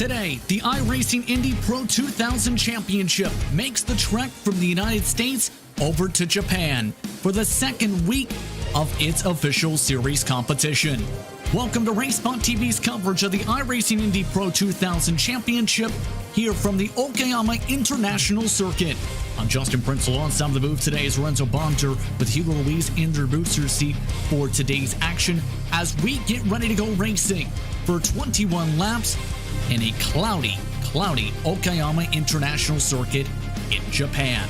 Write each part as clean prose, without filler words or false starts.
Today, the iRacing Indy Pro 2000 Championship makes the trek from the United States over to Japan for the second week of its official series competition. Welcome to RaceSpotTV's coverage of the iRacing Indy Pro 2000 Championship here from the Okayama International Circuit. I'm Justin Prince. Alongside the booth today is Lorenzo Bonter with Hugo Luis in their booster seat for today's action as we get ready to go racing for 21 laps in a cloudy Okayama International Circuit in Japan.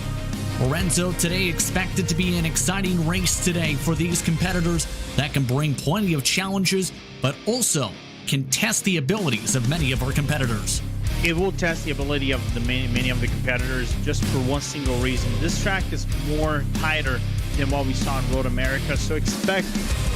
Lorenzo, today expected to be an exciting race today for these competitors that can bring plenty of challenges, but also can test the abilities of many of our competitors. It will test the ability of many of the competitors just for one single reason. This track is more tighter than what we saw in Road America, so expect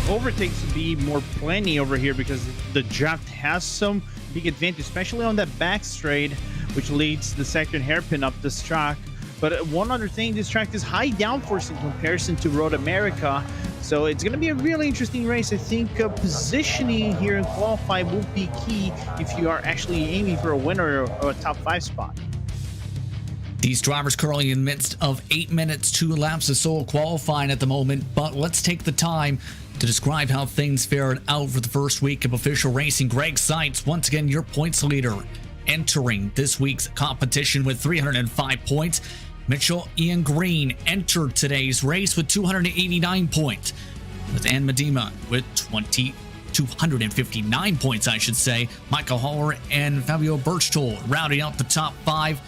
overtakes to be more plenty over here because the draft has some big advantage, especially on that back straight, which leads the second hairpin up this track. But one other thing, this track is high downforce in comparison to Road America, so it's going to be a really interesting race. I think positioning here in qualify will be key if you are actually aiming for a winner or a top 5 spot. These drivers currently in the midst of 8 minutes, 2 laps of solo qualifying at the moment, but let's take the time to describe how things fared out for the first week of official racing. Greg Seitz, once again your points leader, entering this week's competition with 305 points. Mitchell Ian Green entered today's race with 289 points, with Ann Medema with 259 points, I should say. Michael Haller and Fabio Berchtold rounding out the top 5.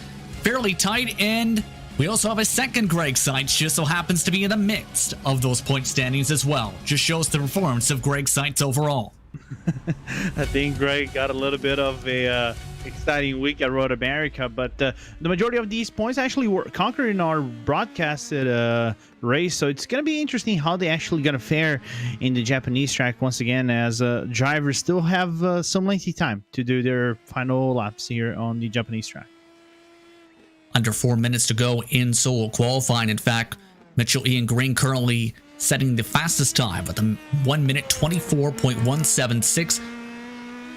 Fairly tight, and we also have a second Greg Seitz, just so happens to be in the midst of those point standings as well. Just shows the performance of Greg Seitz overall. I think Greg got a little bit of a exciting week at Road America, but the majority of these points actually were conquered in our broadcasted race, so it's going to be interesting how they actually going to fare in the Japanese track once again, as drivers still have some lengthy time to do their final laps here on the Japanese track. Under 4 minutes to go in solo qualifying. In fact, Mitchell Ian Green currently setting the fastest time with a 1 minute 24.176.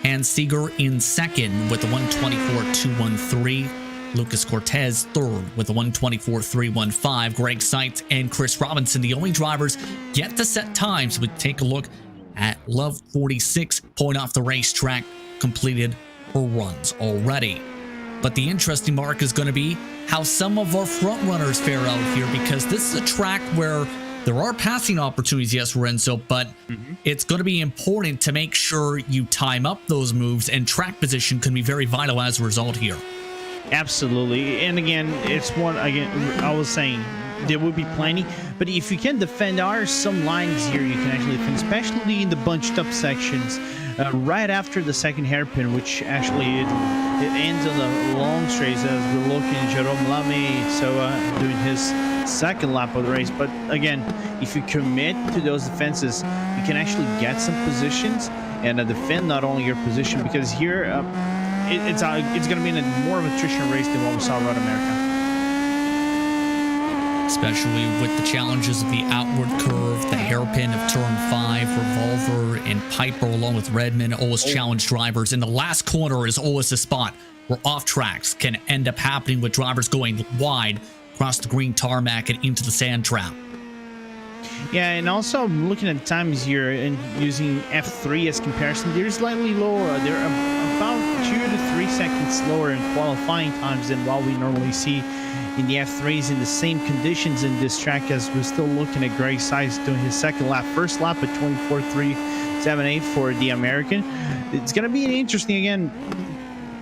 And Seeger in second with a 124.213. Lucas Cortez third with a 124.315. Greg Seitz and Chris Robinson, the only drivers yet to set times. We take a look at Love 46, point off the racetrack, completed her runs already. But the interesting mark is going to be how some of our front runners fare out here, because this is a track where there are passing opportunities, yes, Lorenzo, but it's going to be important to make sure you time up those moves, and track position can be very vital as a result here. Absolutely. And again, I was saying there will be plenty, but if you can defend, there are some lines here you can actually defend, especially in the bunched up sections right after the second hairpin, which actually it ends on the long straights as we're looking at Jerome Lamy doing his second lap of the race. But again, if you commit to those defenses, you can actually get some positions and defend not only your position, because here it's going to be more of a attrition race than what we saw in Road America. Especially with the challenges of the outward curve, the hairpin of turn 5, Revolver and Piper along with Redmond, always challenge drivers. In the last corner is always a spot where off tracks can end up happening with drivers going wide across the green tarmac and into the sand trap. Yeah, and also looking at the times here and using F3 as comparison, they're slightly lower. They're about 2 to 3 seconds slower in qualifying times than what we normally see in the F3s in the same conditions in this track, as we're still looking at Greg Seitz doing his second lap. First lap at 24.378 for the American. It's going to be interesting. Again,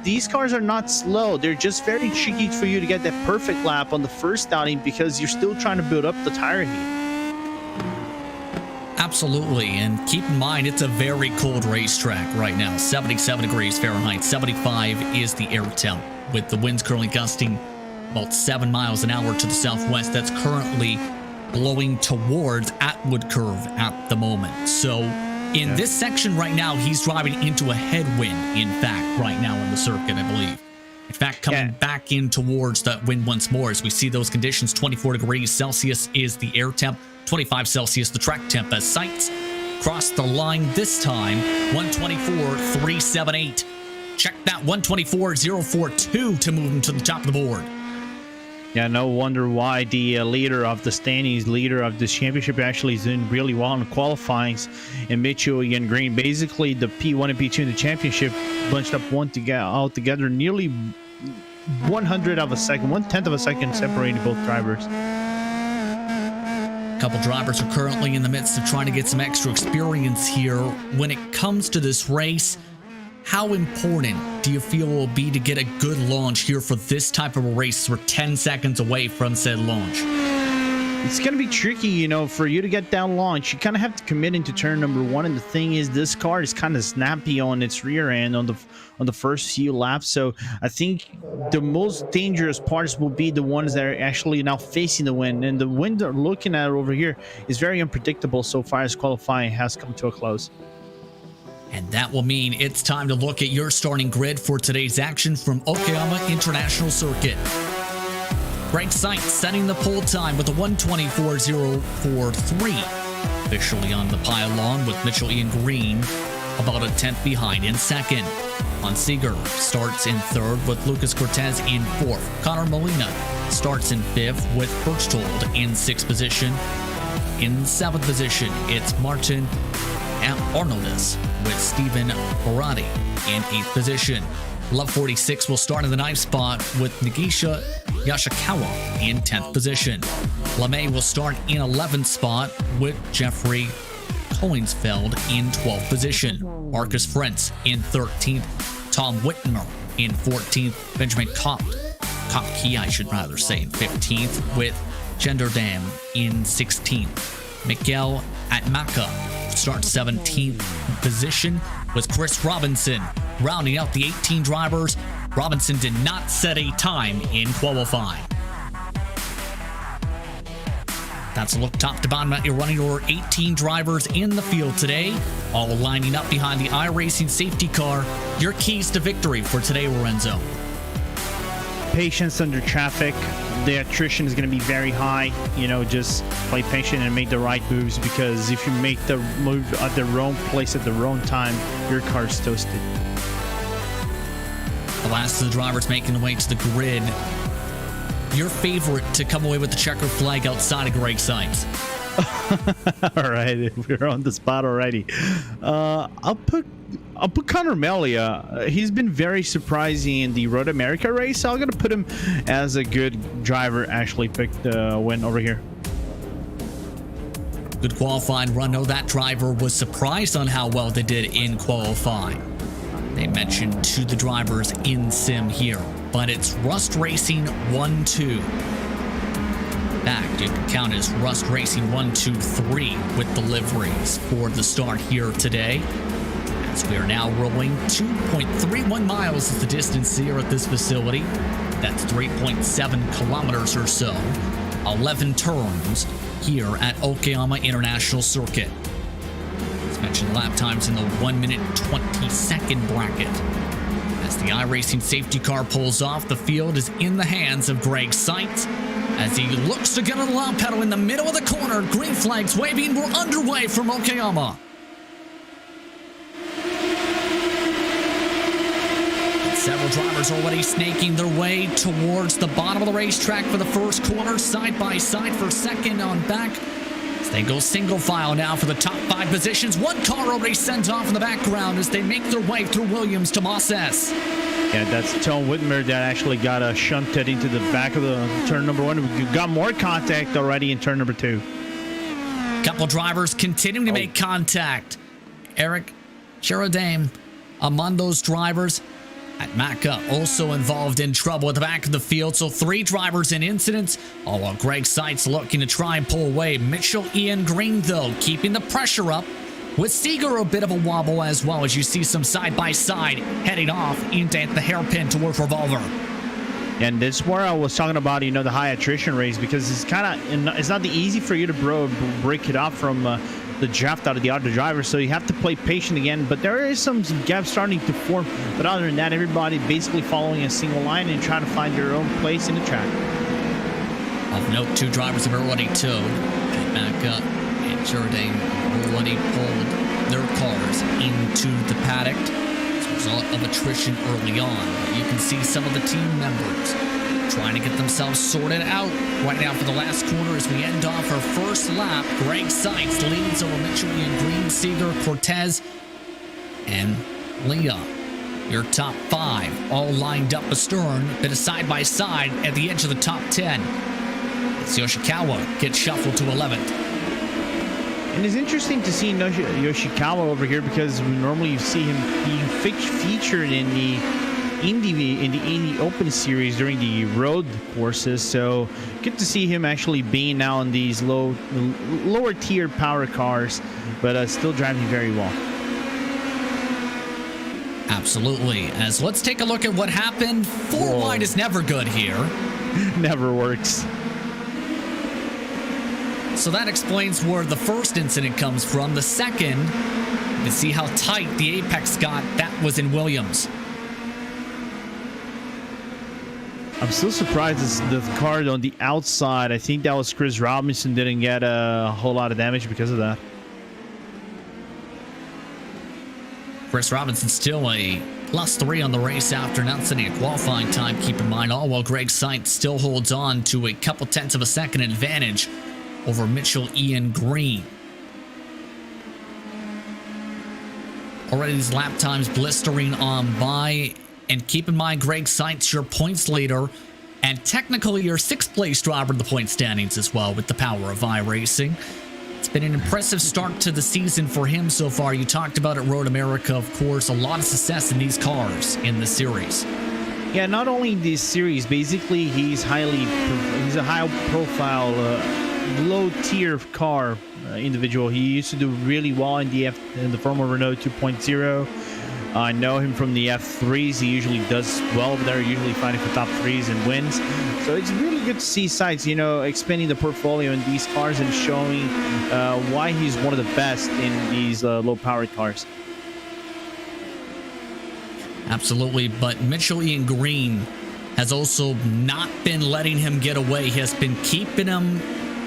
these cars are not slow. They're just very tricky for you to get that perfect lap on the first outing because you're still trying to build up the tire heat. Absolutely, and keep in mind it's a very cold racetrack right now. 77 degrees Fahrenheit, 75 is the air temp, with the winds currently gusting about 7 miles an hour to the southwest. That's currently blowing towards Atwood Curve at the moment. So in this section right now, he's driving into a headwind, in fact, right now on the circuit, I believe. In fact, coming back in towards that wind once more as we see those conditions. 24 degrees Celsius is the air temp, 25 Celsius the track temp, as Seitz crossed the line this time. 124.378 Check that 124.042 to move him to the top of the board. Yeah, no wonder why the leader of the standings, leader of this championship, actually is doing really well in the qualifyings. And Mitchell Ian Green, basically the P1 and P2 in the championship, bunched up all together, nearly 1/10 of a second, separating both drivers. A couple drivers are currently in the midst of trying to get some extra experience here. When it comes to this race, how important do you feel will be to get a good launch here for this type of a race? We're 10 seconds away from said launch. It's going to be tricky, you know, for you to get that launch. You kind of have to commit into turn number 1. And the thing is, this car is kind of snappy on its rear end on the first few laps. So I think the most dangerous parts will be the ones that are actually now facing the wind. And the wind they're looking at over here is very unpredictable so far as qualifying has come to a close. And that will mean it's time to look at your starting grid for today's action from Okayama International Circuit. Greg Seitz setting the pole time with a 124.043. Officially on the pylon with Mitchell Ian Green about a 10th behind in second. Seeger starts in third with Lucas Cortez in fourth. Connor Molina starts in fifth with Berchtold in sixth position. In seventh position, it's Martin Arnoldus with Stephen Barati in 8th position. Love 46 will start in the 9th spot with Nagisha Yashikawa in 10th position. LeMay will start in 11th spot with Jeffrey Coinsfeld in 12th position. Marcus Frentz in 13th. Tom Whitmer in 14th. Benjamin Kopke, I should rather say, in 15th with Genderdam in 16th. Miguel Atmaka starts 17th position with Chris Robinson. Rounding out the 18 drivers, Robinson did not set a time in qualifying. That's a look top to bottom at your running order. 18 drivers in the field today, all lining up behind the iRacing safety car. Your keys to victory for today, Lorenzo. Patience under traffic. The attrition is going to be very high. You know, just play patient and make the right moves, because if you make the move at the wrong place at the wrong time, your car's toasted. The last of the drivers making their way to the grid. Your favorite to come away with the checkered flag outside of Greg Seitz. All right, we're on the spot already. I'll put Connor Melia. He's been very surprising in the Road America race. So I'm going to put him as a good driver. Actually picked the win over here. Good qualifying run. No, that driver was surprised on how well they did in qualifying. They mentioned to the drivers in sim here, but it's Rust Racing 1-2. In fact, you can count as Rust Racing 1-2-3 with the liveries for the start here today. As we are now rolling 2.31 miles is the distance here at this facility. That's 3.7 kilometers or so. 11 turns here at Okayama International Circuit. As mentioned, lap times in the 1 minute 20 second bracket. As the iRacing safety car pulls off, the field is in the hands of Greg Seitz. As he looks to get on the loud pedal in the middle of the corner, green flags waving. We're underway from Okayama. Several drivers already snaking their way towards the bottom of the racetrack for the first corner, side by side for second on back. As they go single file now for the top 5 positions. One car already sent off in the background as they make their way through Williams to Moss S. Yeah, that's Tom Whitmer that actually got shunted into the back of the turn number 1. We got more contact already in turn number 2. Couple drivers continuing to make contact. Eric Cherodame among those drivers. Atmaka also involved in trouble at the back of the field, so 3 drivers in incidents, all while Greg Seitz looking to try and pull away. Mitchell Ian Green, though, keeping the pressure up, with Seeger a bit of a wobble as well, as you see some side-by-side heading off into the hairpin towards Revolver. And this is where I was talking about, you know, the high attrition race, because it's kind of, it's not easy for you to break it up from the draft out of the other driver, so you have to play patient again. But there is some gaps starting to form. But other than that, everybody basically following a single line and trying to find their own place in the track. Of note, 2 drivers have already towed. Back up, and Jordan already pulled their cars into the paddock. So result of attrition early on. But you can see some of the team members trying to get themselves sorted out right now for the last corner as we end off our first lap. Greg Seitz leads over Mitchell Ian Green, Seeger, Cortez, and Leah. Your top 5 all lined up astern, bit of side-by-side at the edge of the top 10. It's Yoshikawa gets shuffled to 11th. And it's interesting to see Yoshikawa over here because normally you see him being featured in the Indy Open Series during the road courses. So good to see him actually being now in these lower tier power cars, but still driving very well. Absolutely. As let's take a look at what happened. 4 wide is never good here. Never works. So that explains where the first incident comes from. The second, you can see how tight the apex got. That was in Williams. I'm still surprised the car on the outside, I think that was Chris Robinson, didn't get a whole lot of damage because of that. Chris Robinson still a +3 on the race after not setting a qualifying time, keep in mind, all while Greg Seitz still holds on to a couple tenths of a second advantage over Mitchell Ian Green. Already these lap times blistering on by, and keep in mind Greg Seitz, your points leader, and technically your 6th place driver in the point standings as well with the power of iRacing. It's been an impressive start to the season for him so far. You talked about it, Road America, of course. A lot of success in these cars in the series. Yeah, not only this series, basically he's a high-profile, low-tier car individual. He used to do really well in the former Renault 2.0. I know him from the F3s. He usually does well over there, usually fighting for top 3s and wins. So it's really good to see Seitz, expanding the portfolio in these cars and showing why he's one of the best in these low-powered cars. Absolutely, but Mitchell Ian Green has also not been letting him get away. He has been keeping him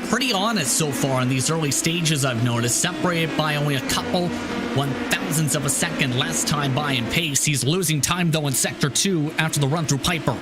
pretty honest so far in these early stages, I've noticed. Separated by only a couple 1,000ths of a second last time by in pace. He's losing time, though, in Sector 2 after the run through Piper.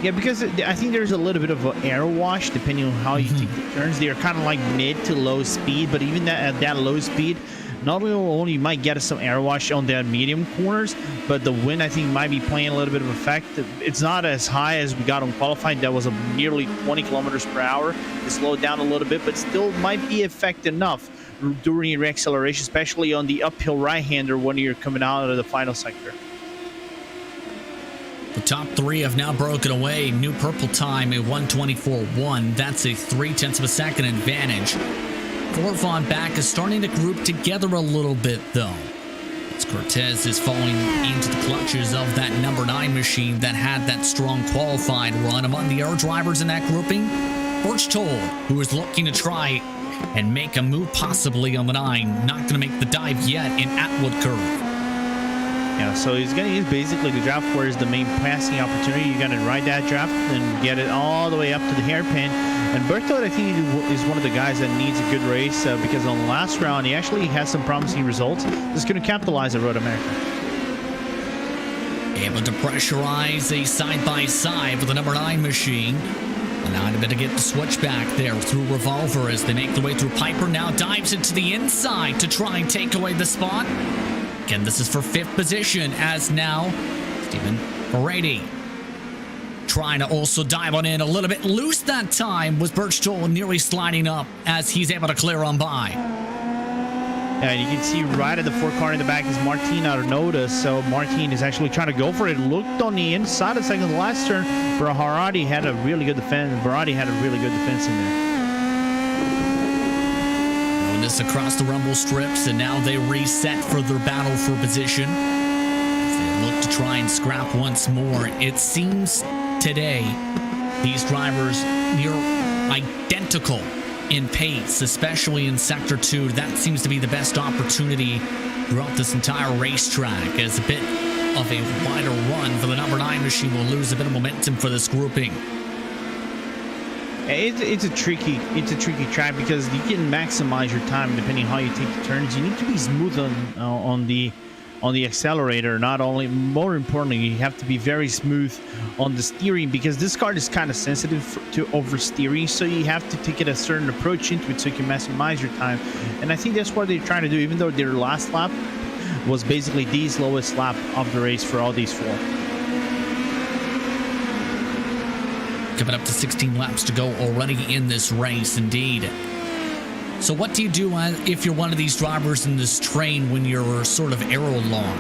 Yeah, because I think there's a little bit of an air wash depending on how you take the turns. They're kind of like mid to low speed, but even at that low speed, not only you might get some air wash on the medium corners, but the wind, I think, might be playing a little bit of effect. It's not as high as we got on qualifying. That was a nearly 20 kilometers per hour. It slowed down a little bit, but still might be effect enough during your acceleration, especially on the uphill right-hander when you're coming out of the final sector. The top 3 have now broken away. New purple time, a 1:24.1. That's a 0.3 of a second advantage. Corvon back is starting to group together a little bit, though. As Cortez is falling into the clutches of that number 9 machine that had that strong qualified run. Among the air drivers in that grouping, Birch Toll, who is looking to try and make a move possibly on the 9. Not going to make the dive yet in Atwood Curve. Yeah, so he's going to use basically the draft where is the main passing opportunity. You're going to ride that draft and get it all the way up to the hairpin. And Berthold, I think, is one of the guys that needs a good race because on the last round, he actually had some promising results. Just going to capitalize at Road America. Able to pressurize a side-by-side with the number 9 machine. Allowing a bit to get the switchback there through Revolver as they make their way through Piper. Now dives into the inside to try and take away the spot. Again, this is for 5th position as now Stephen Brady trying to also dive on in a little bit loose that time was Birch Toll, nearly sliding up as he's able to clear on by. Yeah, and you can see right at the 4 car in the back is Martin Arnauda. So Martin is actually trying to go for it. Looked on the inside of the second to last turn, where Haradi had a really good defense. Varadi had a really good defense in there. This across the rumble strips, and now they reset for their battle for position as they look to try and scrap once more. It seems today these drivers near identical in pace, especially in Sector 2. That seems to be the best opportunity throughout this entire racetrack, as a bit of a wider run for the number 9 machine will lose a bit of momentum for this grouping. It's a tricky track because you can maximize your time depending on how you take the turns. You need to be smooth on the on the accelerator. Not only, more importantly, you have to be very smooth on the steering, because this car is kind of sensitive to oversteering, so you have to take it a certain approach into it so you can maximize your time. And I think that's what they're trying to do, even though their last lap was basically the lowest lap of the race for all these 4. Coming up to 16 laps to go already in this race, indeed. So what do you do if you're one of these drivers in this train when you're sort of aero long,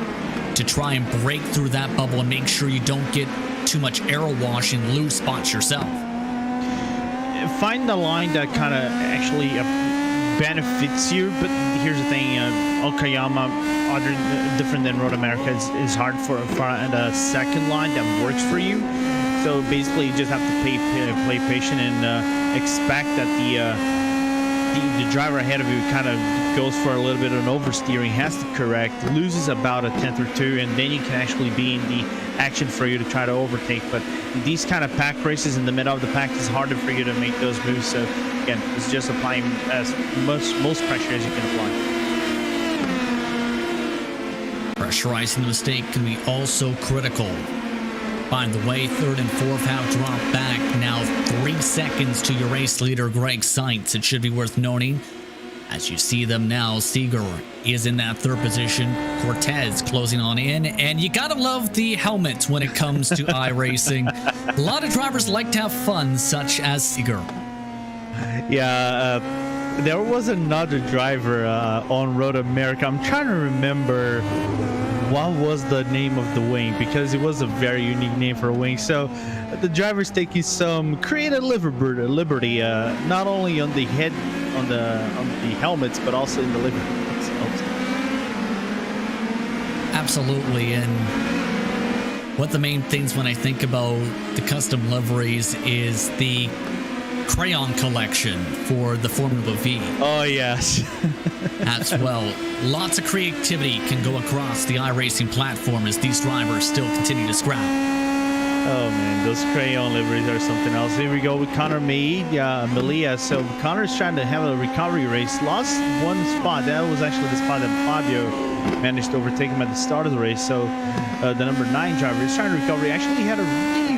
to try and break through that bubble and make sure you don't get too much aero wash and lose spots yourself? Find the line that kind of actually benefits you. But here's the thing, Okayama, different than Road America, is hard for the second line that works for you. So basically, you just have to play patient and expect that the driver ahead of you kind of goes for a little bit of an oversteering, has to correct, loses about a tenth or two, and then you can actually be in the action for you to try to overtake. But these kind of pack races in the middle of the pack, it's harder for you to make those moves. So again, it's just applying as most pressure as you can apply. Pressurizing the mistake can be also critical. By the way, third and fourth have dropped back now 3 seconds to your race leader, Greg Seitz. It should be worth noting, as you see them now, Seeger is in that third position, Cortez closing on in, and you gotta love the helmets when it comes to iRacing. A lot of drivers like to have fun, such as Seeger. Yeah, there was another driver on Road America. I'm trying to remember what was the name of the wing, because it was a very unique name for a wing. So the driver's taking some creative liberty, not only on the head, on the helmets, but also in the livery themselves. Absolutely. And one of the main things when I think about the custom liveries is the crayon collection for the Formula V. Oh yes. As well, lots of creativity can go across the iRacing platform as these drivers still continue to scrap. Oh man, those crayon liveries are something else. Here we go with Connor Melia. So Connor's trying to have a recovery race. Lost one spot. That was actually the spot that Fabio managed to overtake him at the start of the race. So the number 9 driver is trying to recover. He actually had a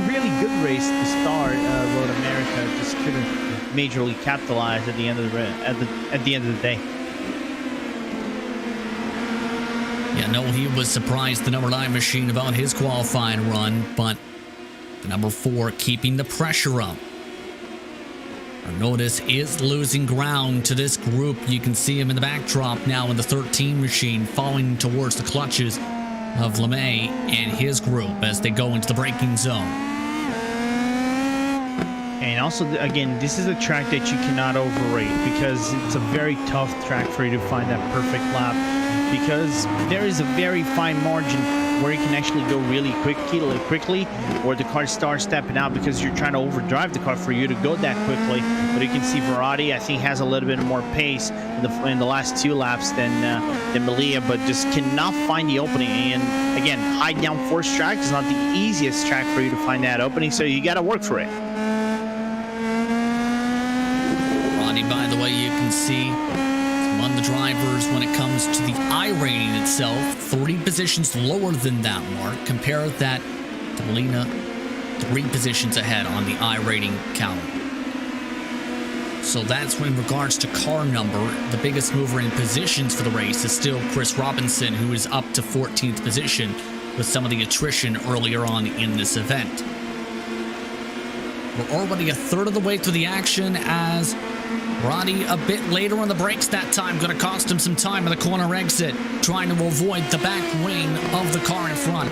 really good race to start Road America. Just couldn't majorly capitalize at the end of the at the end of the day. Yeah, no, he was surprised, the number 9 machine, about his qualifying run, but the number 4 keeping the pressure up. Our notice is losing ground to this group. You can see him in the backdrop now in the 13 machine, falling towards the clutches of LeMay and his group as they go into the braking zone. And also, again, this is a track that you cannot overrate, because it's a very tough track for you to find that perfect lap, because there is a very fine margin where you can actually go really quickly, or the car starts stepping out because you're trying to overdrive the car for you to go that quickly. But you can see Verratti, I think, has a little bit more pace in the last 2 laps than Melia, but just cannot find the opening. And again, high downforce track is not the easiest track for you to find that opening, so you got to work for it. By the way, you can see among the drivers when it comes to the I rating itself, 30 positions lower than that mark. Compare that to Molina, 3 positions ahead on the I rating count. So that's in regards to car number. The biggest mover in positions for the race is still Chris Robinson, who is up to 14th position with some of the attrition earlier on in this event. We're already a third of the way through the action as Roddy a bit later on the brakes that time, going to cost him some time in the corner exit, trying to avoid the back wing of the car in front.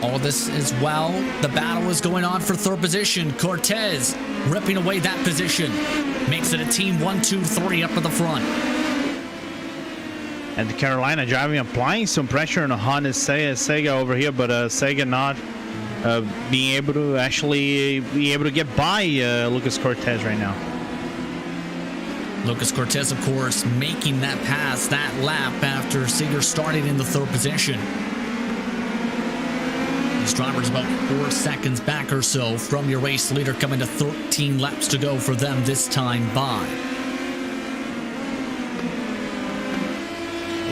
All this as well, the battle is going on for third position. Cortez ripping away that position. Makes it a team 1-2-3 up at the front. And the Carolina driving, applying some pressure on Honda Sega over here, but Sega not being able to actually get by Lucas Cortez right now. Lucas Cortez, of course, making that pass, that lap after Seeger started in the third position. This driver's about 4 seconds back or so from your race leader, coming to 13 laps to go for them this time by.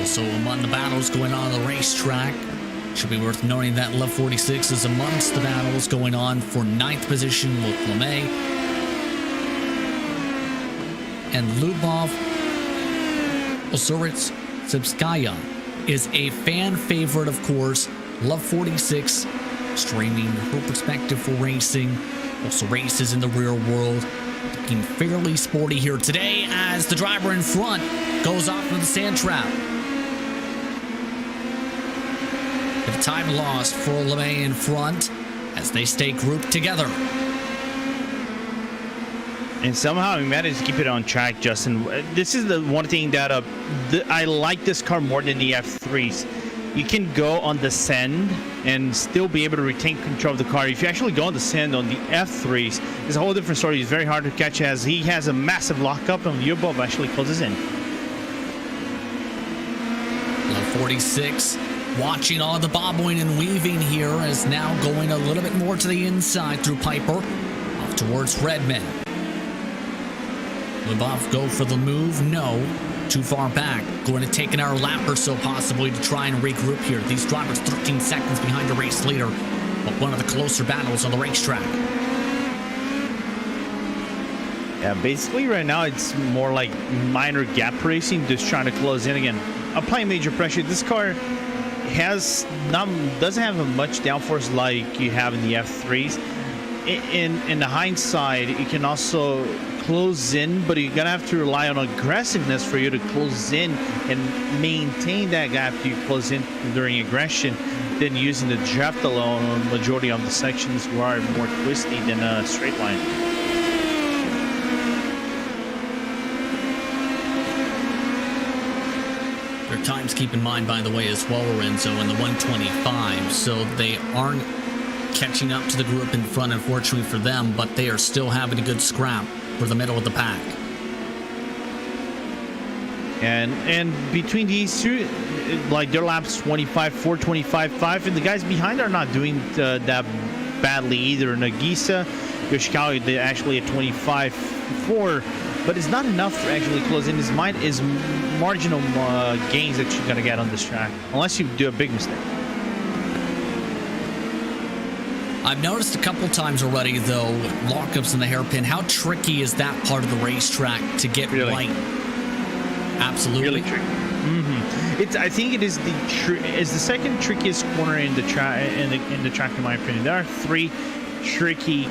Also among the battles going on the racetrack, should be worth noting that Love 46 is amongst the battles going on for 9th position with LeMay. And Lubov Osuritz Sibskaya is a fan favorite, of course. Love 46 streaming her perspective for racing. Also races in the real world. Looking fairly sporty here today as the driver in front goes off into the sand trap. The time lost for LeMay in front as they stay grouped together. And somehow he managed to keep it on track, Justin. This is the one thing that I like this car more than the F3s. You can go on the sand and still be able to retain control of the car. If you actually go on the sand on the F3s, it's a whole different story. It's very hard to catch as he has a massive lockup and Lyubov actually closes in. Love 46 watching all the bobbing and weaving here as now going a little bit more to the inside through Piper off towards Redmond. Lubov go for the move? No. Too far back. Going to take another lap or so possibly to try and regroup here. These drivers 13 seconds behind the race leader, but one of the closer battles on the racetrack. Yeah, basically right now it's more like minor gap racing, just trying to close in again. Applying major pressure. This car doesn't have a much downforce like you have in the F3s. In the hindsight, you can also close in, but you're gonna have to rely on aggressiveness for you to close in and maintain that gap you close in during aggression than using the draft alone on majority of the sections who are more twisty than a straight line. Their times, keep in mind, by the way, as well, Lorenzo, in the 125, so they aren't catching up to the group in front, unfortunately for them, but they are still having a good scrap for the middle of the pack. And between these two, like their laps 25, 4, 25, 5, and the guys behind are not doing that badly either. Nagisa, Yoshikawa, they're actually at 25, 4, but it's not enough to actually close in. His mind is marginal gains that you're gonna get on this track, unless you do a big mistake. I've noticed a couple times already, though, lockups in the hairpin. How tricky is that part of the racetrack to get right? Absolutely. Really tricky. I think it is the second trickiest corner in the track in my opinion. There are 3 tricky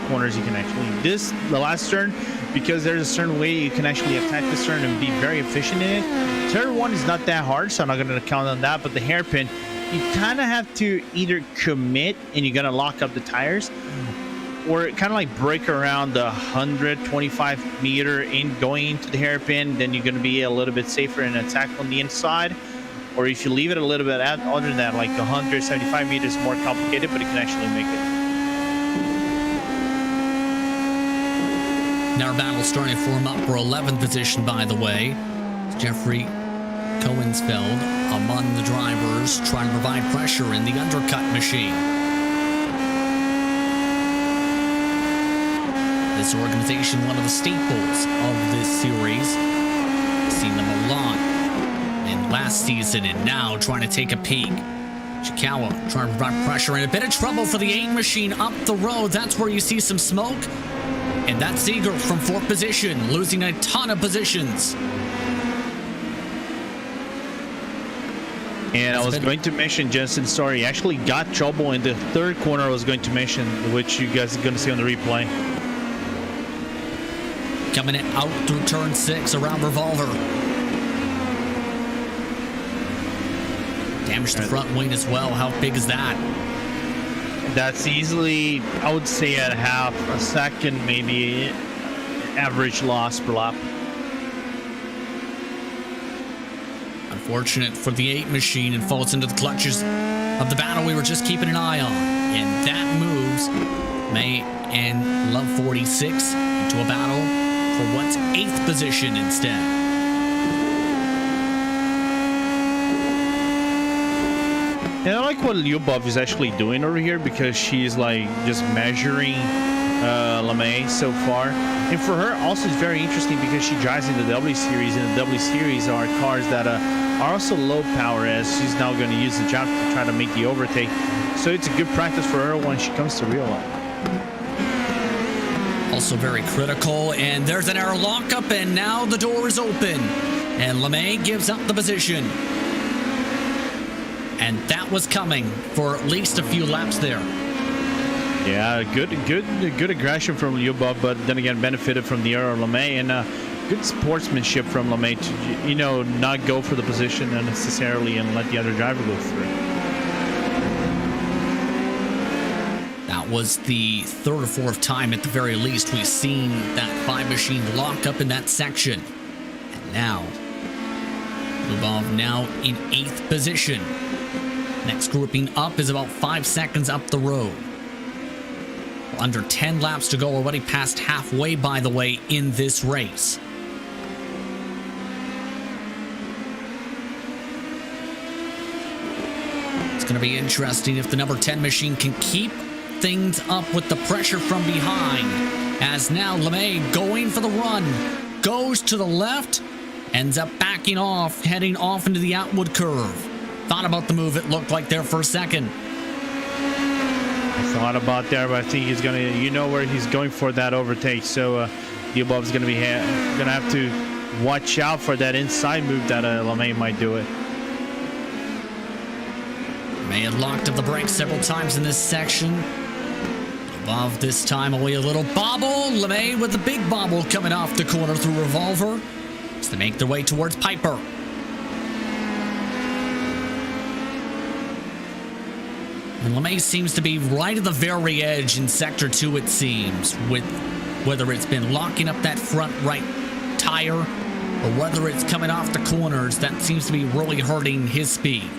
corners you can actually. The last turn, because there's a certain way you can actually attack this turn and be very efficient in it. Third one is not that hard, so I'm not going to count on that. But the hairpin, you kind of have to either commit and you're gonna lock up the tires, or kind of like break around the 125 meter in going into the hairpin. Then you're gonna be a little bit safer and attack on the inside. Or if you leave it a little bit other than that, like 175 meters, more complicated, but you can actually make it. Now our battle starting to form up for 11th position, by the way. Jeffrey Cohensfeld among the drivers trying to provide pressure in the undercut machine. This organization, one of the staples of this series. Seen them a lot in last season and now trying to take a peek. Chikawa trying to provide pressure and a bit of trouble for the 8 machine up the road. That's where you see some smoke. And that's Seeger from 4th position, losing a ton of positions. And I was going to mention Jensen Story actually got trouble in the 3rd corner. I was going to mention, which you guys are going to see on the replay. Coming out through turn 6 around Revolver. Damaged the front wing as well. How big is that? That's easily, I would say, at half a second, maybe average loss per lap. Unfortunate for the 8 machine and falls into the clutches of the battle we were just keeping an eye on. And that moves May and Love 46 into a battle for what's 8th position instead. And I like what Lyubov is actually doing over here, because she's like just measuring LeMay so far. And for her, also, it's very interesting because she drives in the W Series, and the W Series are cars that are also low power, as she's now going to use the jump to try to make the overtake. So it's a good practice for her when she comes to real life. Also very critical, and there's an air lockup, and now the door is open, and LeMay gives up the position. And that was coming for at least a few laps there. Yeah, good aggression from Lyubov, but then again benefited from the error of LeMay, and good sportsmanship from LeMay to, you know, not go for the position unnecessarily and let the other driver go through. That was the third or fourth time at the very least we've seen that 5 machine lock up in that section. And now, Lyubov now in 8th position. Next grouping up is about 5 seconds up the road. Under 10 laps to go, already past halfway, by the way, in this race. It's going to be interesting if the number 10 machine can keep things up with the pressure from behind. As now LeMay going for the run, goes to the left, ends up backing off, heading off into the outward curve. Thought about the move, it looked like there for a second. I thought about there, but I think he's gonna, you know, where he's going for that overtake. So Lyubov's gonna have to watch out for that inside move that LeMay might do it. May have locked up the brakes several times in this section. Lyubov this time away a little bobble. LeMay with the big bobble coming off the corner through Revolver as they make their way towards Piper. And LeMay seems to be right at the very edge in Sector 2, it seems, with whether it's been locking up that front right tire or whether it's coming off the corners. That seems to be really hurting his speed.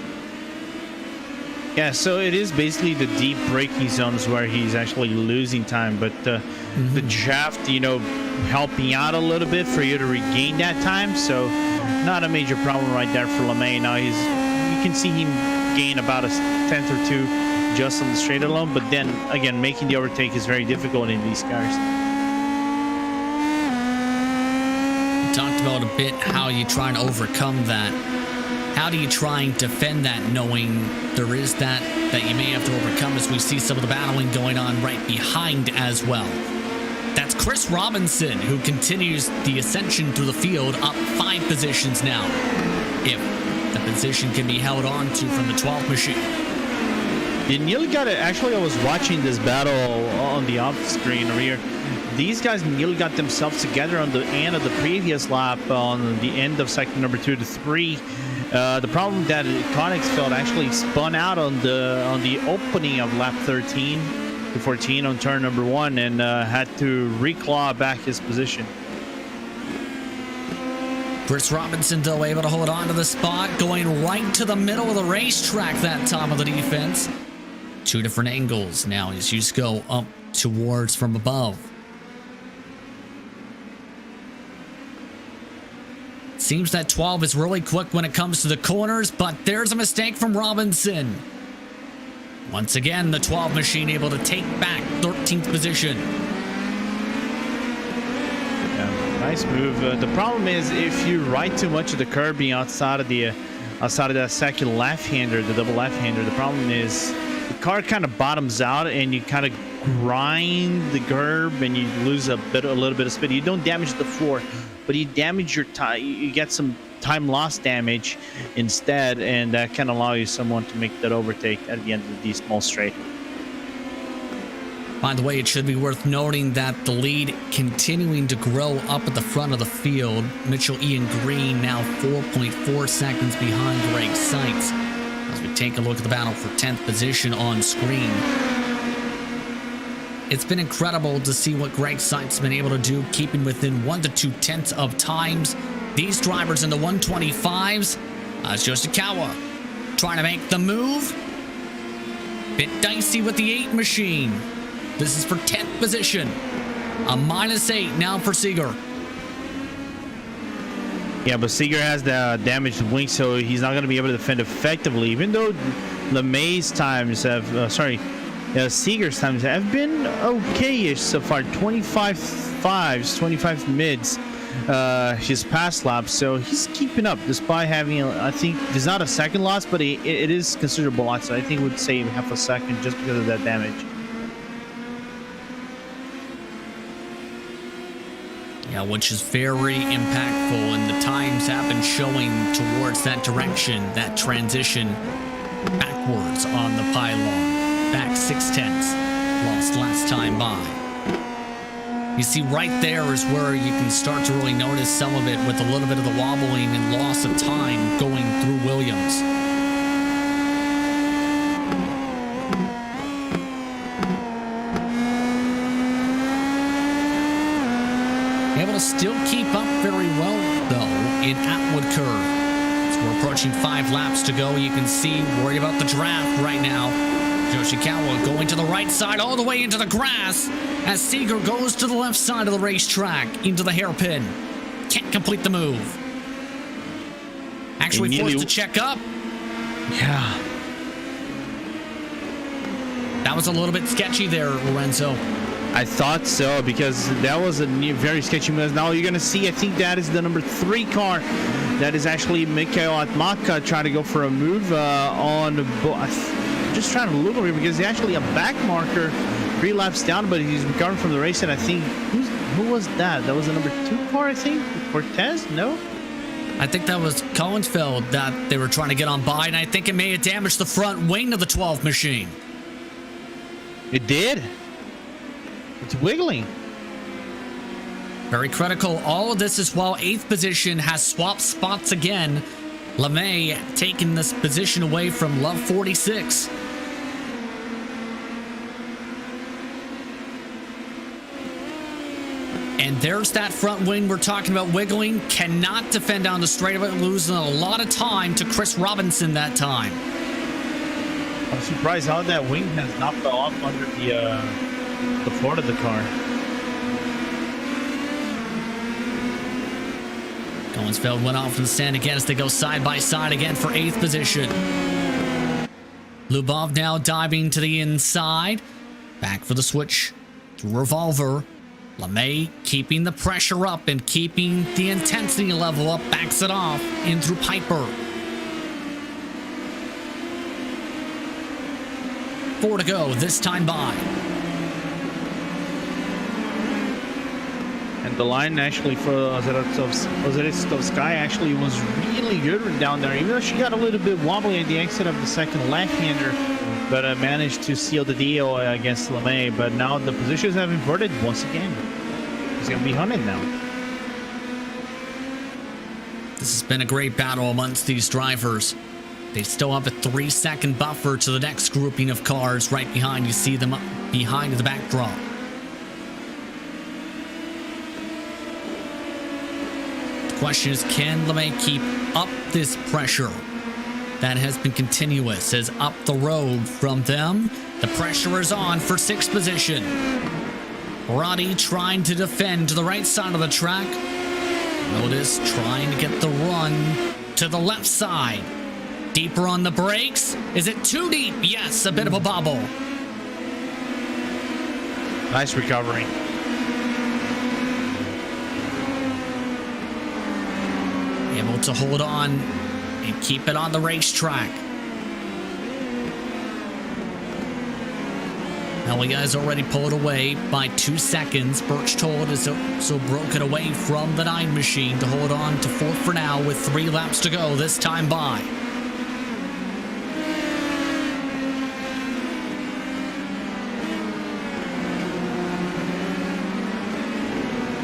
Yeah, so it is basically the deep braking zones where he's actually losing time, but the shaft, you know, helping out a little bit for you to regain that time. So not a major problem right there for LeMay. Now you can see him gain about a tenth or two just on the straight alone, but then again, making the overtake is very difficult in these cars. We talked about a bit how you try and overcome that. How do you try and defend that, knowing there is that you may have to overcome, as we see some of the battling going on right behind as well? That's Chris Robinson, who continues the ascension through the field, up 5 positions now, if the position can be held on to from the 12th machine. You nearly got it. Actually, I was watching this battle on the off screen over here. These guys nearly got themselves together on the end of the previous lap, on the end of sector number 2 to 3. The problem that Koenigsfeld actually spun out on the opening of lap 13 to 14 on turn number 1 and had to reclaw back his position. Chris Robinson, though, able to hold on to the spot, going right to the middle of the racetrack that time of the defense. 2 different angles now as you go up towards from above. Seems that 12 is really quick when it comes to the corners, but there's a mistake from Robinson. Once again, the 12 machine able to take back 13th position. Nice move. The problem is if you ride too much of the curb being outside of that second left-hander, the double left-hander, the problem is the car kind of bottoms out and you kind of grind the curb and you lose a little bit of speed. You don't damage the floor, but you damage your time. You get some time loss damage instead, and that can allow you someone to make that overtake at the end of the small straight. By the way, it should be worth noting that the lead continuing to grow up at the front of the field. Mitchell Ian Green now 4.4 seconds behind Greg Seitz. As we take a look at the battle for 10th position on screen. It's been incredible to see what Greg Seitz has been able to do, keeping within 1 to 2 tenths of times. These drivers in the 125s, Yoshikawa trying to make the move. Bit dicey with the 8 machine. This is for 10th position. A -8 now for Seeger. Yeah, but Seeger has the damaged wing, so he's not going to be able to defend effectively. Even though LeMay's times have, Seeger's times have been okay-ish so far. 25 fives, 25 mids. His past laps, so he's keeping up despite having, I think, there's not a second loss, but it is considerable loss. So I think would save half a second just because of that damage. Yeah, which is very impactful, and the times have been showing towards that direction, that transition backwards on the pylon. Back 6/10, lost last time by. You see, right there is where you can start to really notice some of it with a little bit of the wobbling and loss of time going through Williams. Able to still keep up very well, though, in Atwood Curve. As we're approaching 5 laps to go, you can see, worried about the draft right now. Yoshikawa going to the right side all the way into the grass as Seeger goes to the left side of the racetrack into the hairpin. Can't complete the move. Actually forced to check up. Yeah. That was a little bit sketchy there, Lorenzo. I thought so, because that was a very sketchy move. Now you're going to see, I think that is the number 3 car. That is actually Mikhail Atmaka trying to go for a move on the... Just trying to look over here because he's actually a back marker 3 laps down, but he's recovering from the race. And I think who was that? That was the number 2 car, I think. Cortez? No, I think that was Collinsfeld that they were trying to get on by, and I think it may have damaged the front wing of the 12 machine. It did. It's wiggling. Very critical. All of this is while 8th position has swapped spots again. LeMay taking this position away from Love 46. And there's that front wing we're talking about wiggling. Cannot defend down the straightaway, losing a lot of time to Chris Robinson that time. I'm surprised how that wing has not fell off under the floor of the car. Collinsfeld went off in the stand again as they go side by side again for 8th position. Lubov now diving to the inside. Back for the switch to Revolver. LeMay keeping the pressure up and keeping the intensity level up. Backs it off in through Piper. 4 to go this time by. And the line actually for Ozeretsovskaya actually was really good down there, even though she got a little bit wobbly at the exit of the second left-hander, but managed to seal the deal against LeMay. But now the positions have inverted once again. He's going to be hunted now. This has been a great battle amongst these drivers. They still have a 3-second buffer to the next grouping of cars right behind. You see them up behind the backdrop. The question is, can LeMay keep up this pressure that has been continuous as up the road from them? The pressure is on for 6th position. Roddy trying to defend to the right side of the track. Notice trying to get the run to the left side. Deeper on the brakes. Is it too deep? Yes, a bit of a bobble. Nice recovery. Able to hold on and keep it on the racetrack. Elia has already pulled away by 2 seconds. Birchtold has also broken away from the 9 machine to hold on to 4th for now with 3 laps to go this time by.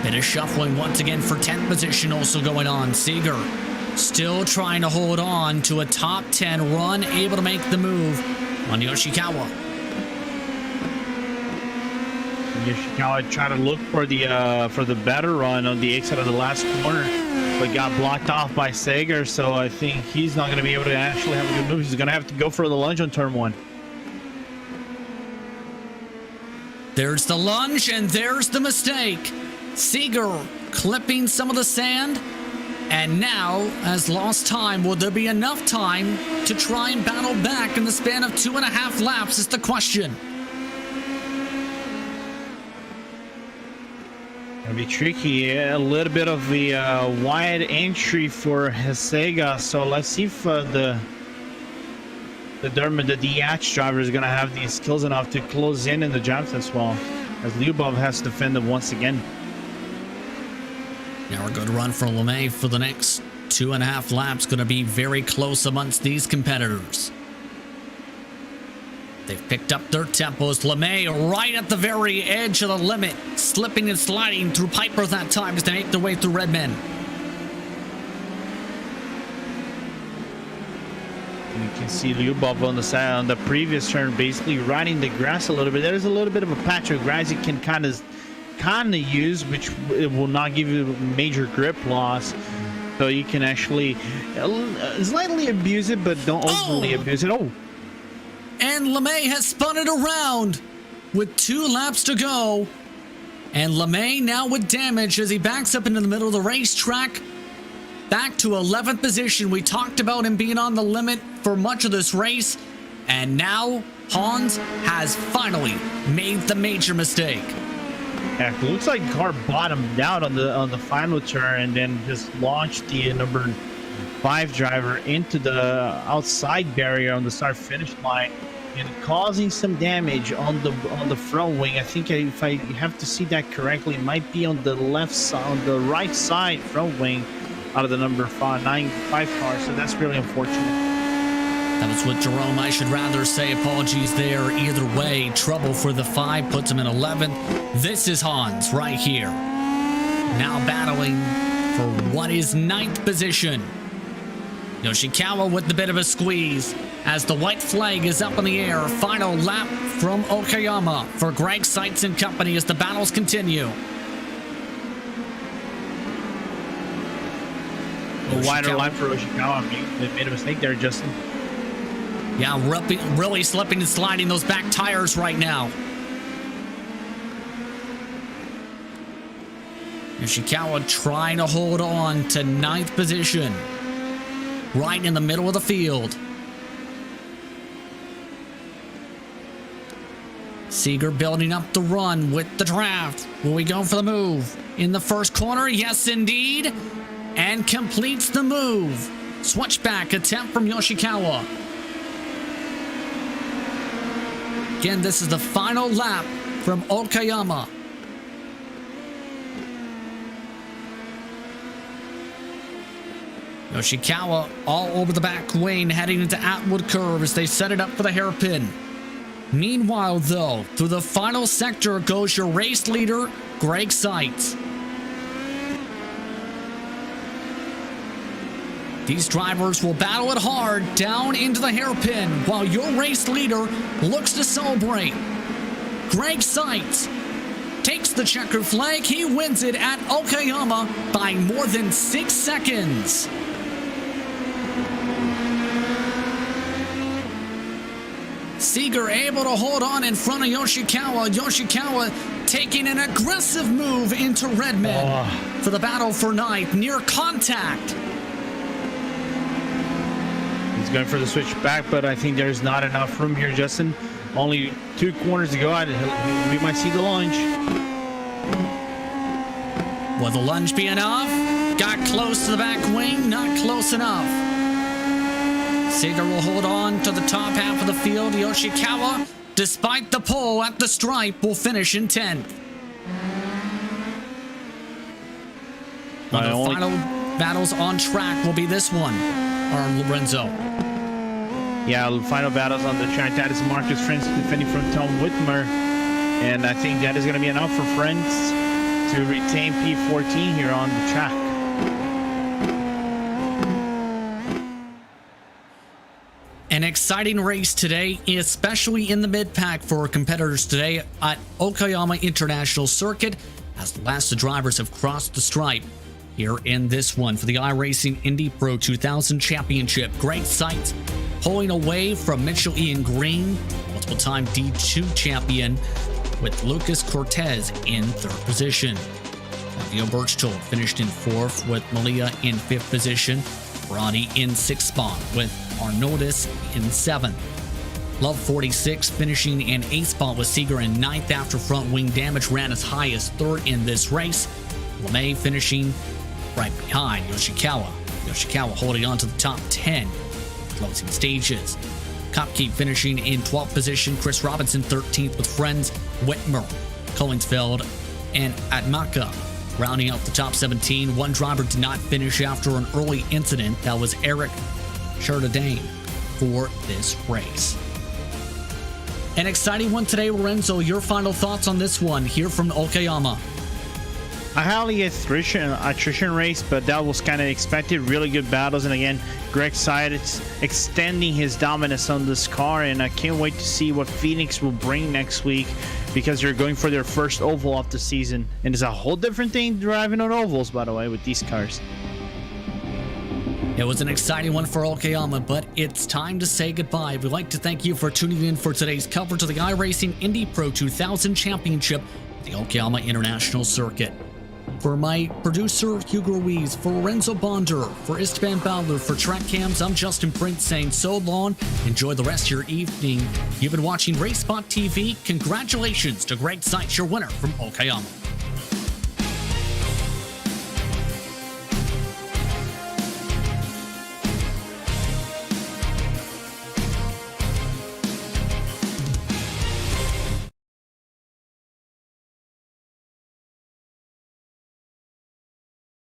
Bit of shuffling once again for 10th position also going on. Seeger still trying to hold on to a top 10 run, able to make the move on Yoshikawa. Yoshikawa tried to look for the better run on the exit of the last corner, but got blocked off by Sager, so I think he's not going to be able to actually have a good move. He's going to have to go for the lunge on turn 1. There's the lunge, and there's the mistake. Seeger clipping some of the sand, and now has lost time. Will there be enough time to try and battle back in the span of 2.5 laps is the question. Gonna be tricky. A little bit of the wide entry for Hesega. So let's see if the Dermot, the DH driver, is gonna have the skills enough to close in the jumps as well, as Lyubov has defended once again. Now we're going to run for LeMay for the next 2.5 laps. Going to be very close amongst these competitors. They've picked up their tempos. LeMay right at the very edge of the limit, slipping and sliding through Piper that time as they make their way through Redmond. You can see Lyubov on the side on the previous turn, basically riding the grass a little bit. There's a little bit of a patch of grass you can kind of use, which it will not give you major grip loss. So you can actually slightly abuse it, but don't overly abuse it. Oh! And LeMay has spun it around with 2 laps to go. And LeMay now with damage as he backs up into the middle of the racetrack. Back to 11th position. We talked about him being on the limit for much of this race. And now Hans has finally made the major mistake. Yeah, it looks like the car bottomed out on the final turn and then just launched the number 5 driver into the outside barrier on the start-finish line and causing some damage on the front wing. I think if I have to see that correctly, it might be on the left side, on the right side front wing out of the number 5 car. So that's really unfortunate. That was with Jerome. I should rather say apologies there. Either way, trouble for the 5 puts him in 11th. This is Hans right here, now battling for what is 9th position. Yoshikawa with the bit of a squeeze as the white flag is up in the air. Final lap from Okayama for Greg Seitz and company as the battles continue. A wider line for Yoshikawa. They made a mistake there, Justin. Yeah, really slipping and sliding those back tires right now. Yoshikawa trying to hold on to 9th position. Right in the middle of the field. Seeger building up the run with the draft. Will we go for the move? In the first corner, yes indeed. And completes the move. Switchback attempt from Yoshikawa. Again, this is the final lap from Okayama. Yoshikawa all over the back wing heading into Atwood Curve as they set it up for the hairpin. Meanwhile, though, through the final sector goes your race leader, Greg Seitz. These drivers will battle it hard down into the hairpin while your race leader looks to celebrate. Greg Seitz takes the checkered flag. He wins it at Okayama by more than 6 seconds. Seeger able to hold on in front of Yoshikawa. Yoshikawa taking an aggressive move into Redmond for the battle for 9th. Near contact. He's going for the switch back, but I think there's not enough room here, Justin. Only 2 corners to go. We might see the lunge. Will the lunge be enough? Got close to the back wing, not close enough. Seeger will hold on to the top half of the field. Yoshikawa, despite the pull at the stripe, will finish in 10th. One of the final battles on track will be this one, Lorenzo. Yeah, final battles on the track. That is Marcus Friends defending from Tom Whitmer. And I think that is going to be enough for Friends to retain P14 here on the track. An exciting race today, especially in the mid-pack for competitors today at Okayama International Circuit, as the last of the drivers have crossed the stripe here in this one for the iRacing Indy Pro 2000 Championship. Greg Seitz pulling away from Mitchell Ian Green, multiple-time D2 champion, with Lucas Cortez in 3rd position. Fabio Berchtold finished in 4th with Malia in 5th position. Roddy in 6th spot with Arnoldus in 7th. Love 46 finishing in 8th spot with Seeger in 9th after front wing damage ran as high as 3rd in this race. LeMay finishing right behind Yoshikawa. Yoshikawa holding on to the top 10 closing stages. Kopke finishing in 12th position. Chris Robinson 13th with friends Whitmer, Collinsfeld, and Atmaka rounding out the top 17. One driver did not finish after an early incident. That was Eric Chardadain for this race. An exciting one today, Lorenzo. Your final thoughts on this one here from Okayama. A highly attrition race, but that was kind of expected. Really good battles, and again, Greg Seidlitz extending his dominance on this car, and I can't wait to see what Phoenix will bring next week, because they're going for their first oval of the season, and it's a whole different thing driving on ovals, by the way, with these cars. It was an exciting one for Okayama, but it's time to say goodbye. We'd like to thank you for tuning in for today's coverage of the iRacing Indy Pro 2000 Championship at the Okayama International Circuit. For my producer, Hugo Ruiz, for Lorenzo Bonder, for Esteban Bowler, for Track Cams, I'm Justin Prince saying so long. Enjoy the rest of your evening. You've been watching RaceSpotTV. Congratulations to Greg Seitz, your winner from Okayama.